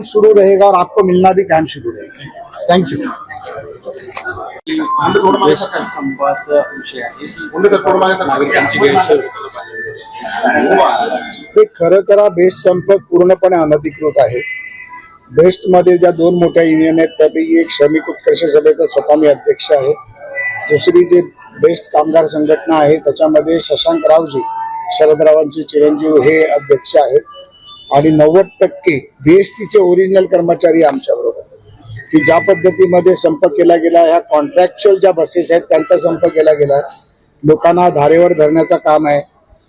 शुरू रहेगा और आपको मिलना भी कायम शुरू रहेगा। Thank you. ते खरं तर बेस्ट संप पूर्णपणे अनधिकृत आहे। बेस्ट मध्ये ज्या दोन मोठ्या युनियन आहेत त्यापैकी एक श्रमिक उत्कर्ष सभेचा स्वतः मी अध्यक्ष आहे। दुसरी जे बेस्ट कामगार संघटना आहे त्याच्यामध्ये शशांकरावजी शरदरावांचे चिरंजीव हे अध्यक्ष आहेत आणि 90% बीएसटीचे ओरिजिनल कर्मचारी आमच्या बरोबर, की ज्या पद्धतीमध्ये संप केला गेला, ह्या कॉन्ट्रॅक्च्युअल ज्या बसेस आहेत त्यांचा संप केला गेला, लोकांना धारेवर धरण्याचं काम आहे।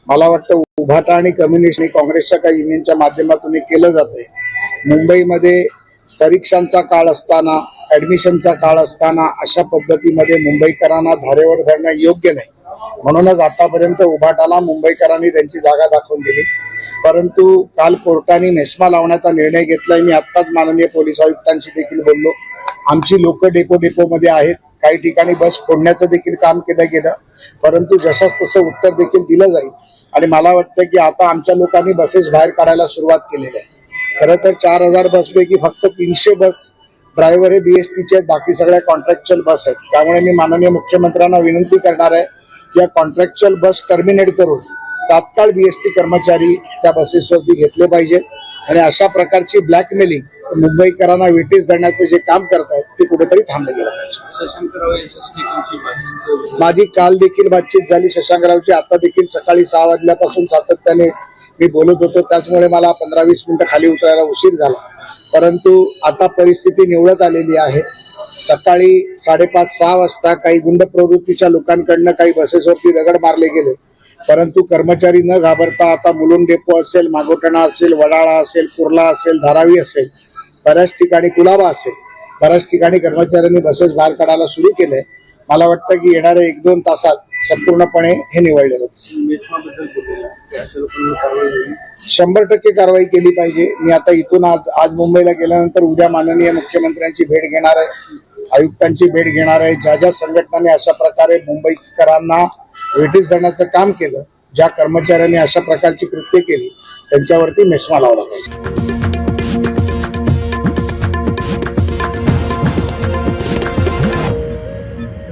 मला वाटतं उभाटा आणि कम्युनिस्ट काँग्रेसच्या काही युनियनच्या माध्यमातून हे केलं जातंय। मुंबईमध्ये परीक्षांचा काळ असताना, ऍडमिशनचा काळ असताना अशा पद्धतीमध्ये मुंबईकरांना धारेवर धरणं योग्य नाही। म्हणूनच आतापर्यंत उभाटाला मुंबईकरांनी त्यांची जागा दाखवून दिली, परंतु काल कोर्टाने मेस्मा लावण्याचा निर्णय घेतलाय। मी आत्ताच माननीय पोलीस आयुक्तांशी देखील बोललो। आमची लोक डेपो मध्ये आहेत, काही ठिकाणी बस फोडण्याचं देखील काम केलं गेलं, परंतु जशास तसं उत्तर देखील दिलं जाईल आणि मला वाटतं की आता आमच्या लोकांनी बसेस बाहेर काढायला सुरुवात केलेली आहे। खरं तर 4000 बसपैकी फक्त 300 बस ड्रायव्हर हे बीएसटीचे आहेत, बाकी सगळ्या कॉन्ट्रॅक्च्युअल बस आहेत। त्यामुळे मी माननीय मुख्यमंत्र्यांना विनंती करणार आहे की या कॉन्ट्रॅक्च्युअल बस टर्मिनेट करून तात्काळ बीएसटी कर्मचारी त्या बसेसवरती घेतले पाहिजेत आणि अशा प्रकारची ब्लॅकमेलिंग मुंबईकरांना वेटीस देण्याचे जे काम करतायत ते कुठेतरी थांबलं गेलं पाहिजे। माझी काल देखील बातचीत झाली शशांकरावची, आता देखील सकाळी 6 वाजल्यापासून सातत्याने मी बोलत होतो, त्याचमुळे मला 15-20 मिनिटं खाली उतरायला उशीर झाला, परंतु आता परिस्थिती निवळत आलेली आहे। सकाळी 5:30-6 वाजता काही गुंड प्रवृत्तीच्या लोकांकडनं काही बसेसवरती दगड मारले गेले, परंतु कर्मचारी न घाबरता आता मुलुंड डेपो असेल, मागोटणा असेल, वडाळा असेल, कुर्ला असेल, धारावी असेल, बऱ्याच ठिकाणी कुलाबा असेल, बऱ्याच ठिकाणी कर्मचाऱ्यांनी बसेस बाहेर काढायला सुरू केले। मला वाटतं की येणाऱ्या 1-2 तासात संपूर्णपणे हे निवळलेलं दिसेल। 100% कारवाई केली पाहिजे। मी आता इथून आज मुंबईला गेल्यानंतर उद्या माननीय मुख्यमंत्र्यांची भेट घेणार आहे, आयुक्तांची भेट घेणार आहे। ज्या ज्या संघटनांनी अशा प्रकारे मुंबईकरांना वेटीस धरण्याचं काम केलं, ज्या कर्मचाऱ्यांनी अशा प्रकारची कृत्य केली त्यांच्यावरती मेस्मा लावला पाहिजे।